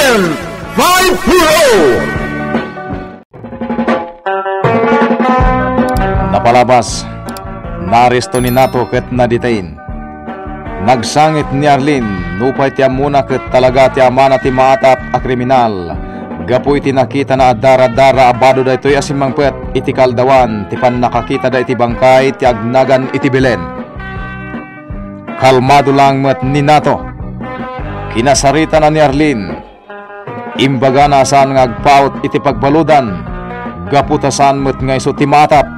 Agent 540! Napalabas, naresto ni Nato ket na-detain. Nagsangit ni Arlene, nupay tiya muna ket talaga tiya mana ti maatap a kriminal. Gapu iti nakita na dara-dara abado da ito'y asimangpet iti kaldawan, ti pan nakakita da iti bangkay ti agnagan iti Belen. Kalmado lang met ni Nato. Kinasarita na ni Arlene. Imbaga na saan ngagpaut iti pagbaludan, gaputasan met nga iso ti maatap.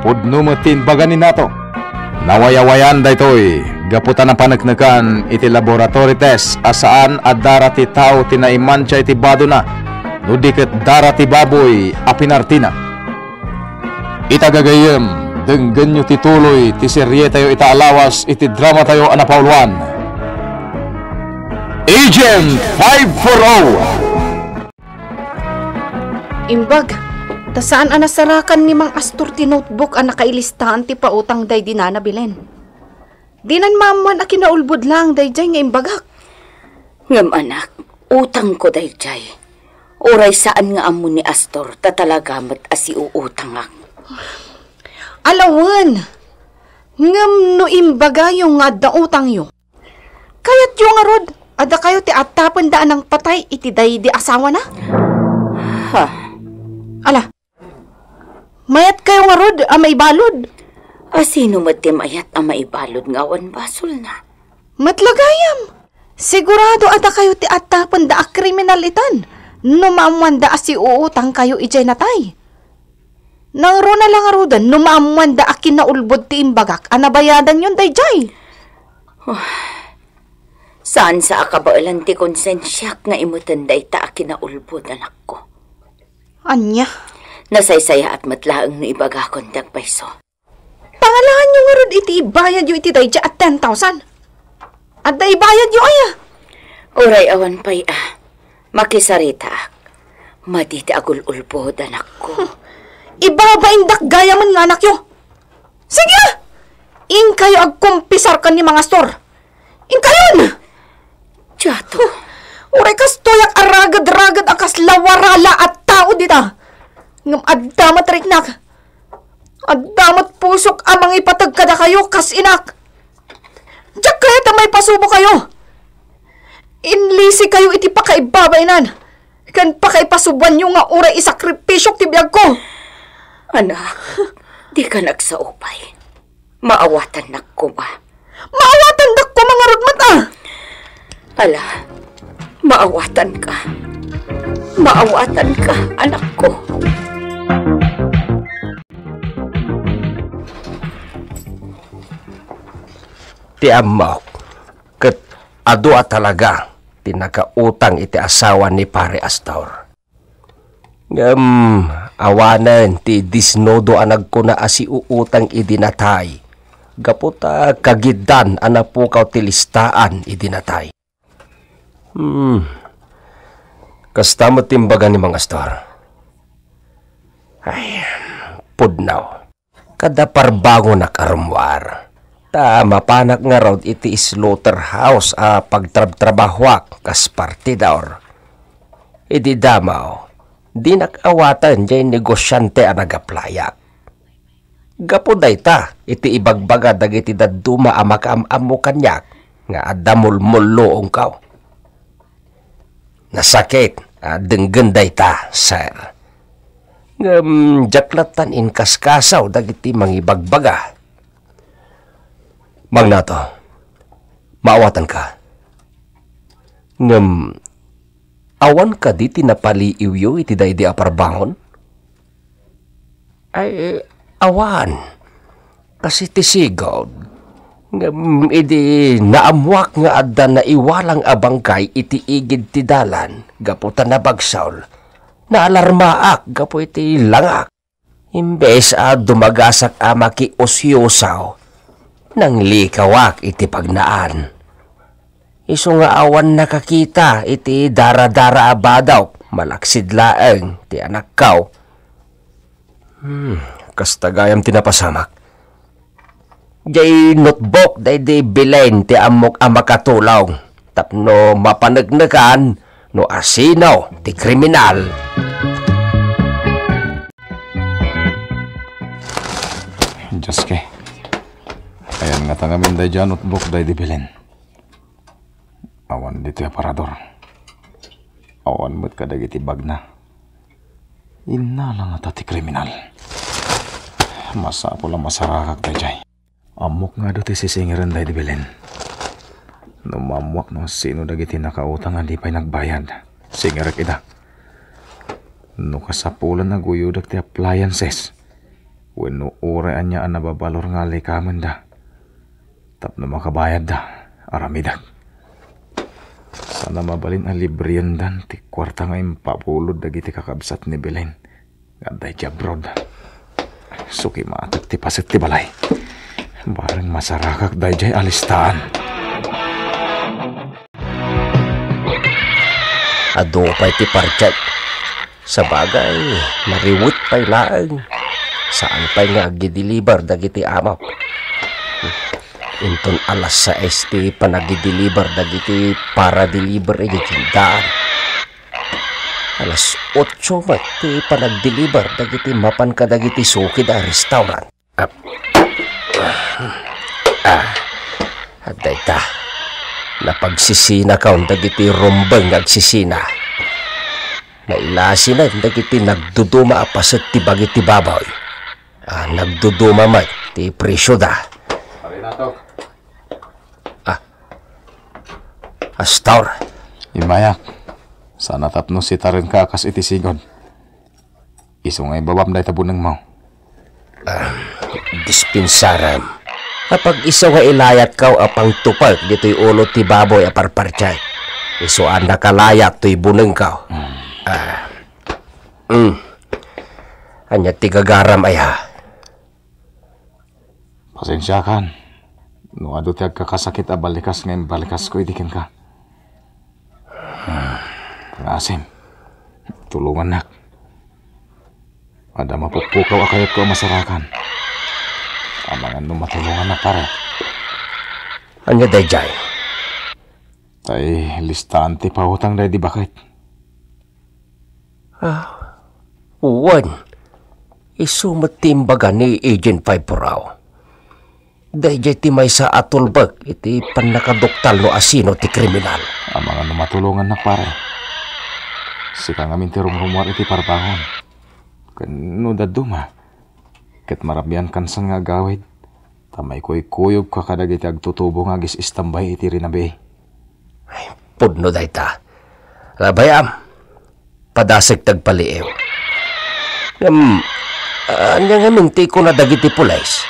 Pudno met tinbaga ni Nato. Nawayawayan da ito'y gaputan ang panagnakan iti laboratory test asaan at dara ti tao tinaimansya iti bado na no diket dara ti baboy a pinartina. Itagagayem denggen nyo ti tuloy ti serye tayo itaalawas iti drama tayo anapauluan. Agent 540! Imbag, ta saan anasarakan ni Mang Astor ti notebook ang nakailistahan ti pautang day di na Belen. Dinan maman a kinaulbod lang day jay nga imbagak. Ngam anak, utang ko day jay. Oray saan nga amo ni Astor tatalagamat asi uutang ak. Alawan, ngam no imbaga yung nga da utang yo. Kayat yung nga rod, ada kayo ti atapan daan ng patay iti day di asawa na? Ha? Ala, mayat kayo nga rod, may balod. Sino mati mayat ang maibalod nga wan basol na? Matlagayam. Sigurado ada kayo ti atapan da a kriminalitan. No maamuan da si uutang kayo ijay natay. Nangro na lang arudan, no maamuan da a kinaulbod ti imbagak, anabayadan yun day jay. Saan sa akabailan ti konsensyak nga imutan day ta a kinaulbod anak ko? Anya? Nasaysaya at matlaang no ibagakon dagpayso. Pangalahan nyo nga ron iti ibayad yung iti day at 10,000. At da ibayad yung aya. Uray awan pa'y makisarita ak. Matiti agul-ulpod anak ko. Ibabaindak gaya man nga anak yo. Sige! In kayo agkumpisar ka ni mga store. In kayon! Tiyato. Uray kas toyak aragad-ragad akas lawarala at tao dita. Ngam addamat riknak. Addamat pusok amang ipatagkada kayo kas inak. Diyak kaya tamay pasubo kayo. Inlisi kayo iti pakaibabainan. Kan pakaipasubuan nyo nga uray isakripisyok ti biyag ko. Anak, di ka nagsaupay. Maawatan nak ko ba? Maawatan nak ko mga rudmat Ala, maawatan ka. Maawatan ka, anak ko. Ti amok, ket adu talaga tinakautang iti asawa ni Pare Astor. Awanan ti disnodo anag ko na asi uutang idinatay. Gaputa kagidan anapukaw ti listaan idinatay. Kastamot timbaga ni Mang Astor. Ay, pudnaw. Kada parbango na karumwar. Mapanak nga raw iti slaughterhouse pagtrabahwak kas partidor. Idi damaw, di nakawatan dyan negosyante nagaplayak. Gapuday ta, iti ibagbaga dagiti daduma makaam-amo kanyak nga adamul-mulloong kaw. Nasakit, denggenday ta, sir. Jaklatan in kaskasaw dagiti mangibagbaga. Mang Nato, maawatan ka. Awan ka di tinapaliiwyo iti daydi aparbangon? Ay, awan. Kasi tisigod. Idi naamwak nga adda na iwalang abangkay iti igid ti dalan. Gaputan na bagsawl. Naalarmaak gapu iti langak. Imbes dumagasak maki osyosaw. Nang likawak iti pagnaan. Iso nga awan nakakita iti dara-dara abadaw, malaksid laeng ti anak kaw. Kastagayam tinapasamak. Jay notebook day di bilen ti amok amakatulaw. Tapno mapanagnagan no asino ti kriminal. Diyos ke. Ayan nga tangamin day dyan notebook day di bilin. Awan dito ya parador. Awan mo't kadagiti bag na. Ina lang ata ti kriminal. Masa po lang masarakak day jay. Amok nga do ti sisingiran day di bilin. Numamwak no sino dagiti nakautang nga di pa'y nagbayad. Singirak ida. No kasapulan na guyudak ti appliances. Weno uraan niya ang nababalor nga likaman da. Tapno makabayad da. Aramidak. Sana mabalin ang libriyan dan. Ti kwarta nga impapulod dagiti kakabsat ni Belen. Ganday jabrod. Suki matak ti pasit ti balay. Barang masarakak day jay alistaan. Ado pa'y ti parchat. Sa bagay, nariwit pa'y laang. Saan pa'y nga agideliver dagiti amaw. Inton alas 6 ti panagideliver dagiti para deliver iti daan. Alas 8 mat ti panagdeliver dagiti mapan ka dagiti suki da restaurant. Aday ta. Napagsisina kaon dagiti rumbeng agsisina. Nailasi na dagiti nagduduma apaset ti bagiti babaw. Nagduduma mat ti presyo da. Astor. Imayak. Sana tapno si tarin ka akas iti sigod. Iso nga ibabam day tabunang mo. Dispensaram. Kapag iso nga ilayat kaw apang tupag dito'y ulo ti baboy aparparchay. Iso ang nakalayat to'y buneng kaw. Anya ti gagaram ay ha. Pasensya kan. No ado ti agkakasakit a balikas ngayon balikas ko idikin ka. Asim. Tulungan nak. Ada mapupukaw akayot ko masarakan. Amangan nung matulungan na pare. Anya day jay? Tay listahan ti pahutang day di bakit? Uwan. Isumat timbaga ni Agent 5 Puraw. Day jay ti may sa atulbag iti panakadoktal no asino ti kriminal. Amangan nung matulungan na pare. Sika ngamin ti rumrumuar iti parbangon. Kano daduma. Ket marabian kan sa nga gawid. Tamay ko'y kuyog kakadagiti agtutubo nga gis istambay iti rinabi. Ay, pudno day ta. Labayam. Padasig tagpaliew. Anya nga minti ko na dagiti pulis.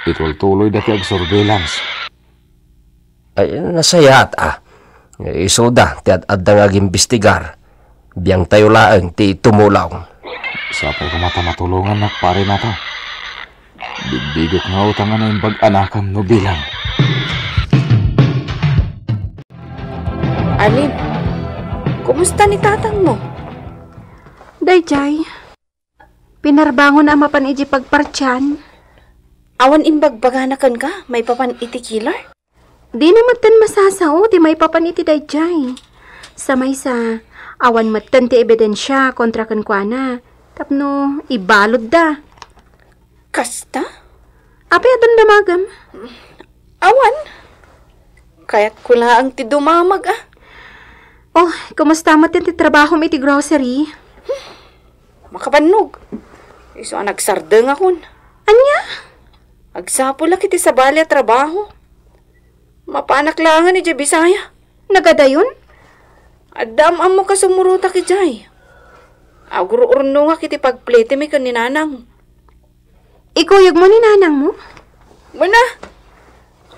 Itultuloy dati ag surveillance. Ay, nasayat Isoda, ti ad-adda nga gimbestigar. Biyang tayo laang ti tumulaw. Sa pa'y kumata matulungan na pare na to. Bigbigok nga utangan na yung bag-anakam no bilang. Alin, kumusta ni tatang mo? Dayjay, pinarbangon ang mapan iji pagpartyan. Awan imbagbaganakan ka, may papan iti killer? Di naman tan masasao, di may papan iti dayjay. Samay sa awan matan ti ebidensya kontra kan kuana. Tapno, ibalod da. Kasta? Api adon damagam? Awan? Kaya't ko lang ti dumamag Oh, kumusta mo ti trabaho mo iti grocery? Makapanog. Iso ang nagsardeng akon. Anya? Agsapo lang kiti sa balya trabaho. Mapanak langan ni Jay Bisaya. Nagadayon? Adam mo ka sumuruta ki Jay. Aguro-urno nga kiti pagplete mi kan ni nanang. Ikuyog mo ni nanang mo? Bana,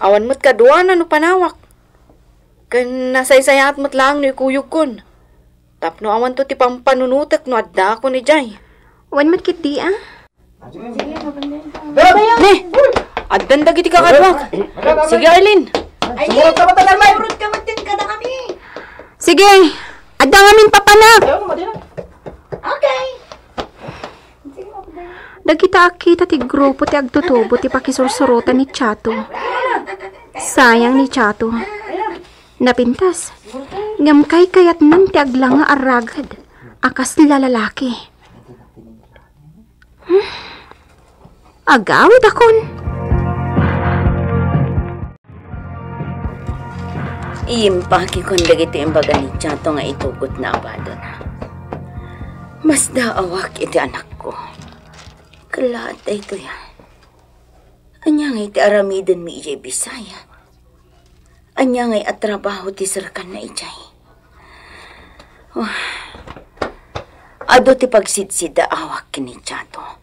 awan mo't kadua na no panawak. Kan nasaysayat mo't lang no ikuyog kon. Tapno awan to ti pampanunutek no adda ko ni Jay. Wan mat kit di Ne, addan dagiti kakadwak. Sige Arlene. Sumurot ka ba talang may? Sumurot ka matin ka na kami. Sige, adda ngamin papanak. Okay. Dagita-kita ti grupo ti agtutubo ti pakisursurutan ni Chato. Sayang ni Chato. Napintas. Ngam kay kayat nan ti aglang nga aragad. Akas lalalaki. Agawid akon. Iimpaki kon dagiti imbaga ni Chato nga itugot na abado na. Mas daawak iti anak ko. Kalaat ay ito yan. Anya nga iti aramiden mi ijay Bisaya. Anya nga at trabaho ti sarkan na ijay. Ado ti pagsidsida awak kini Chato.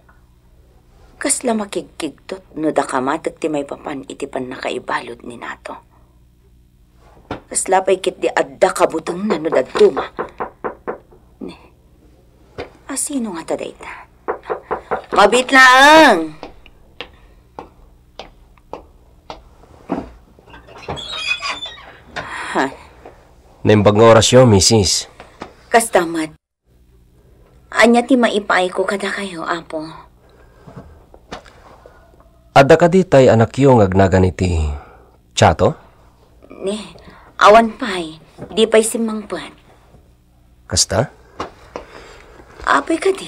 Kasla makigkigtot no da kamatag ti may papan iti pan nakaibalod ni nato. Kasla pa'y kit di adda kabutang na no dadtuma. Ne, asino nga taday ta? Mabit lang! Ha? Naimbag nga orasyon, misis. Kastamat. Anya ti maipay ko kada kayo, apo. Adda ka ditay anak yung agnagan iti Chato? Ne, awan pa'y. Di pa'y simangpan. Kasta? Apay ka di.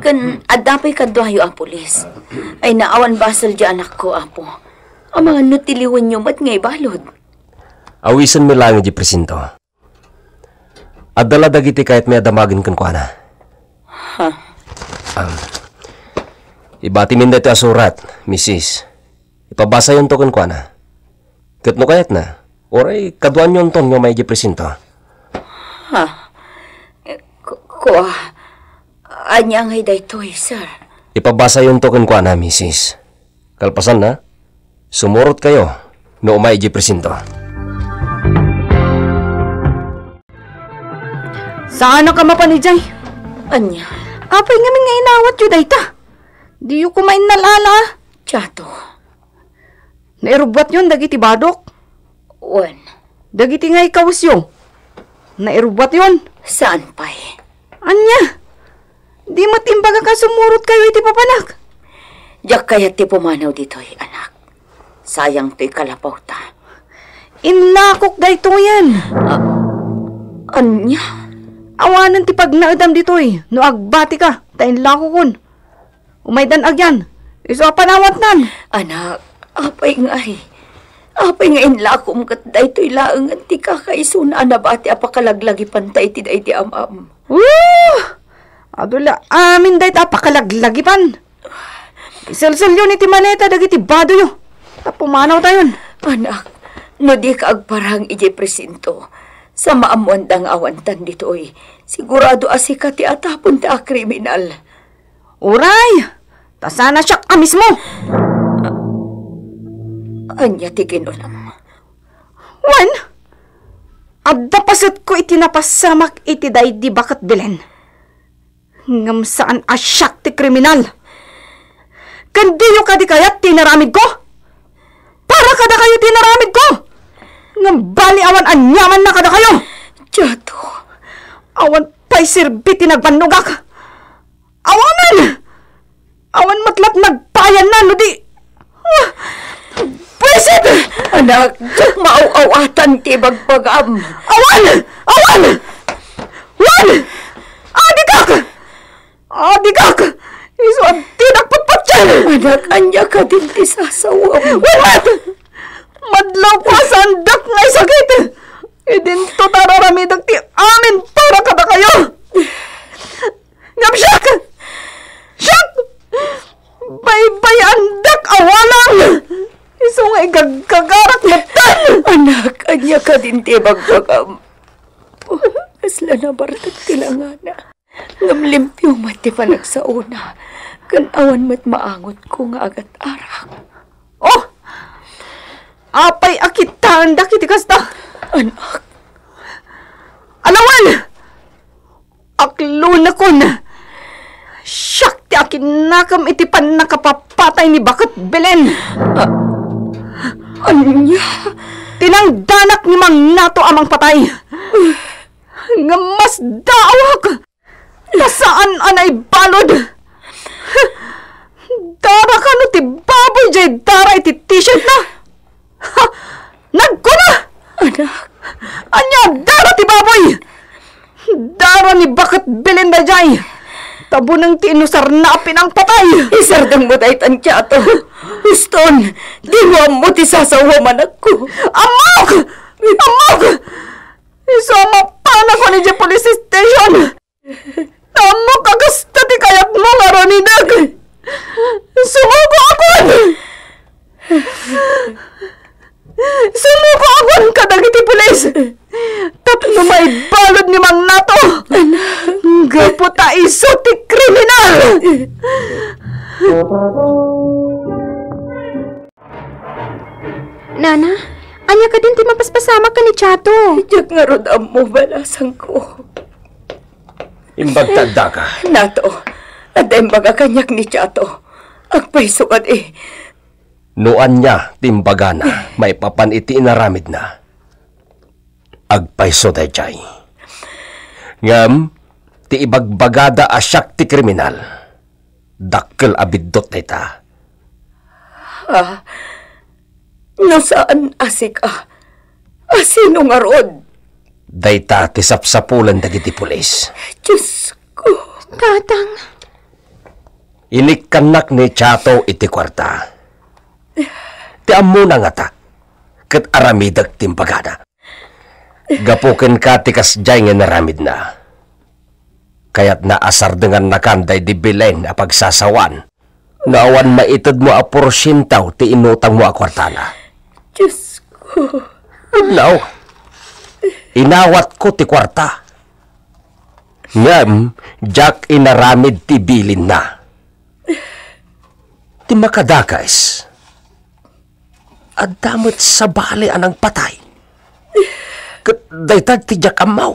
Kan adapay ka dohayo a pulis. Ay naawan basal di anak ko, apo. Ang mga nutiliwan nyo mat ngay balod. Awisan mi lang di presinto. Adala dagiti kahit may adamagin kan kuana. Ha? Ibati minda ito asurat, misis. Ipabasa yun to kan kuana. Kat no kayat na. Oray, kaduan yun ton yung may di presinto. Ha? Kuha. Anya ngay daytoy, sir. Ipabasa yun to kan kuana, misis. Kalpasan na, sumurot kayo no umay di presinto. Saan ka mapanijay? Anya? Apay nga nga inawat yu dayta. Di yu kumain nalala. Chato. Nairubwat yun dagiti badok. Wan. Dagiti nga ikawas yu. Nairubwat yun. Saan pa'y? Anya? Di matimbaga ka sumurot kayo iti papanak. Diyak kaya ti pumanaw dito'y anak. Sayang to'y kalapaw ta. Inlakok dayto yan. Anya? Awanan ti pagnaadam ditoy. No agbati ka, tayin lako kun. Umaydan agyan. Iso panawat nan. Anak, apay nga'y. Apay nga inlakom kat dayto'y laangan ti kakaisuna na bati apakalaglagi pantay ti day ti amam. Adula, amin dayta apakalaglagi pan. Isalsal yun iti maneta dagiti bado yu. Pumanaw tayon. Anak, no di ka agparang ije presinto. Sa maamuandang awantan dito'y. Sigurado asika ti atapon ti a kriminal. Uray! Tasana siya amis mo. Anya ti ginulam. Wan? Adda pasat ko iti napasamak iti day di bakat bilen. Ngam saan asyak ti kriminal. Kandiyo ka di kayat tinaramid ko? Para kada kayo tinaramid ko? Ngam bali awan anyaman na kada kayo. Chato. Awan pa'y sirbi tinagpanugak. Awanan! Awan matlat nagpayan na, no di. Pwesit! Anak, jak maaw-awatan ti bagbagam. Awan! Awan! Wan! Adigak! Adigak! Iso ang tinagpapatyan! Anak, anya ka din ti sasawam. Wat! Madlaw pa sa andak nga'y sakit! Idinto tararamidag ti amin para kada kayo! Ngam siyak! Siyak! Baybay andak awalang! Iso nga'y gagagarak na tan! Anak, anya ka din ti bagbagam. Kasla na bartag tilangana. Ngam limpyo mati panagsauna. Kan awan mat maangot ko nga agat arak. Oh! Apay akitaan dakiti kasta! Anak. Alawan! Akluna ko na! Siyak ti akinakam iti pan nakapapatay ni Bakat Belen! Anya? Tinangdanak ni Mang Nato amang patay! Nga mas daawak! Nasaan anay balod? Dara ka no ti baboy jay dara iti t-shirt na! Ha! Nagko na! Anak. Anya, dara ti baboy! Dara ni Bakat Belinda jay! Tabo ng tinusar na pinang patay! Isardang mo tayo tansyato. Uston, diwam mo ti sasawa manak ko. Amok! Amok! Isama pa na ko ni J Police Station! Amok agasta ti kayat mo nga ronidag! Sumuko akon! Sumuko akon kadagiti pulis! Tapno may balod ni Mang Nato! Gaputa iso ti kriminal! Nana, anya ka din ti mapaspasama ka ni Chato. Diyak nga rod mo balasang ko. Imbagtanda ka. Nato, at imbaga kanyak ni Chato. Agpaiso ka di. Nuan niya, timbaga na, may papan iti inaramid na. Agpaiso day jay. Ngam, ti ibagbagada asyak ti kriminal. Dakkel abidot na ita. Nasaan asik Asino nga rod? Dayta ti sapsapulan dagiti pulis. Diyos ko. Tatang. Inikkanak ni Chato iti kwarta. Ti ammo na nga ta. Kat aramidag timbagada. Gapuken ka ti kasjay nga naramid na. Kaya't naasar dengan nakanday di bilen a pagsasawan. Naawan maitod mo a porsyentaw ti inutang mo a kwartana. Diyos ko. Now, inawat ko ti kwarta. Ngam, Jack inaramid ti bilin na. Ti makadakas. At damot sa bali anang patay. Kat daytag ti Jack amaw.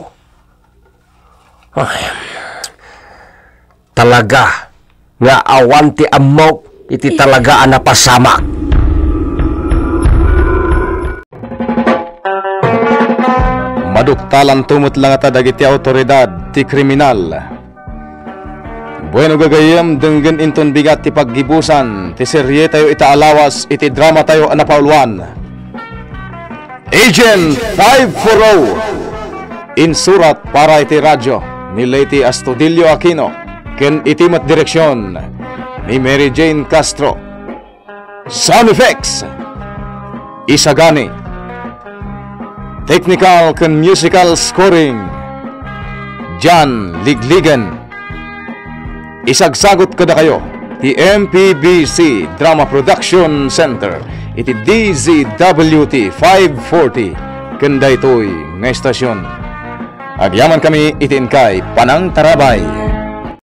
Ay, talaga nga awan ti amaw iti talaga ang napasamak. Maduktalan tumot lang ata dagiti autoridad ti kriminal. Bueno gagayam denggen inton bigat ti paggibusan ti serye tayo itaalawas iti drama tayo anapauluan. Agent 540 insurat para iti radyo ni Lady Astudillo Aquino ken iti mat direksyon ni Mary Jane Castro. Sound effects Isagani. Technical ken musical scoring John Ligligan. Isagsagot kada kayo ti MPBC Drama Production Center iti DZWT 540 ken daytoy nga estasyon. Agyaman kami iti inkay Panang Tarabay.